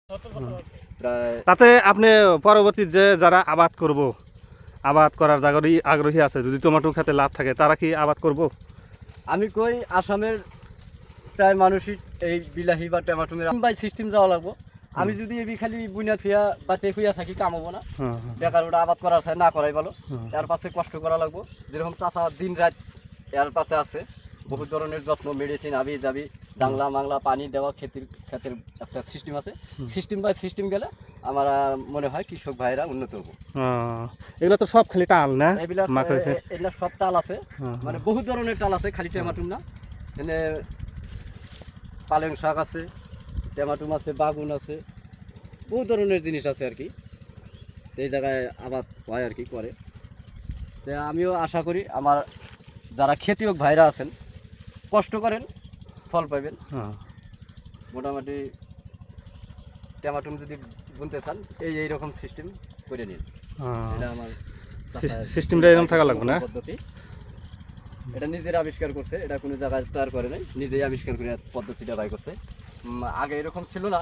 প্রায় তাতে আপনি পরবর্তী যে যারা আবাদ করব, আবাদ করার জায়গারই আগ্রহী আছে, যদি টমেটো খেতে লাভ থাকে তারা কি আবাদ করব? আমি কই আসামের প্রায় মানুষই এই বিলাহি বা টমেটোমের বাই সিস্টেম যাওয়া লাগবো। আমি যদি এবি খালি বুনিয়া থুয়া বা টেকুইয়া থাকি কামাবো না, হ্যাঁ হ্যাঁ বেকার ওটা আবাদ করা আছে না করাই ভালো। হ্যাঁ। এর পাশে কষ্ট করা লাগবো, যেরকম চাষা দিন রাত এর পাশে আছে, বহুত ধরনের যত্ন, মেডিসিন আবি যাবি, জাংলা মাংলা পানি দেওয়া, ক্ষেতের একটা সিস্টেম আছে। সিস্টেম বাই সিস্টেম গেলে আমার মনে হয় কৃষক ভাইরা উন্নত হবো। এগুলো তো সব খালি টাল না এইবিলাক মাকৈ এগুলা সব টাল আছে, মানে বহুত ধরনের টাল আছে, খালি টেমাটুম না। এনে পালেং শাক আছে, টেমাটুম আছে, বাগুন আছে, বহু ধরনের জিনিস আছে আর কি। এই জায়গায় আবাদ হয় আর কি করে। তো আমিও আশা করি আমার যারা খেতিয়ক ভাইরা আছেন, কষ্ট করেন, ফল পাবেন। মোটামুটি টেমাটুম যদি বুনতে চান এইরকম সিস্টেম করে নিন। এটা আমার সিস্টেমটা এরকম থাকা লাগবে না? পদ্ধতি এটা নিজের আবিষ্কার করছে, এটা কোনো জায়গায় তৈরি করে নাই, নিজেই আবিষ্কার করে পদ্ধতিটা বাই করছে। আগে এরকম ছিল না,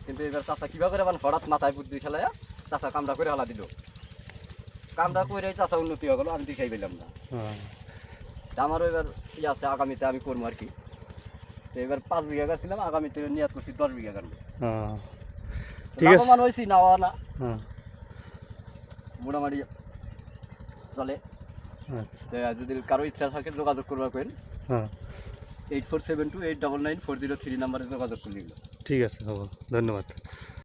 কিন্তু এবার চাষা কীভাবে করে হঠাৎ মাথায় বুদ্ধি খেলায় চাষা কামড়া করে হালা দিল, কামড়া করে চাষা উন্নতি হয়ে গেলো, আমি দেখাই পেলাম না। আমারও এবার ইয়ে আছে, আগামীতে আমি করবো আর কি। তো এবার 5 বিঘা গাছ ছিলাম, আগামীতে নিয়াত করছি 10 বিঘা গাছ। ঠিক আছে, লাভবান হয়েছি, নেওয়া না মোটামুটি চলে। যদি কারো ইচ্ছা থাকে যোগাযোগ করবা করেন, 8472899403 নাম্বারে যোগাযোগ করলে। ঠিক আছে, ধন্যবাদ।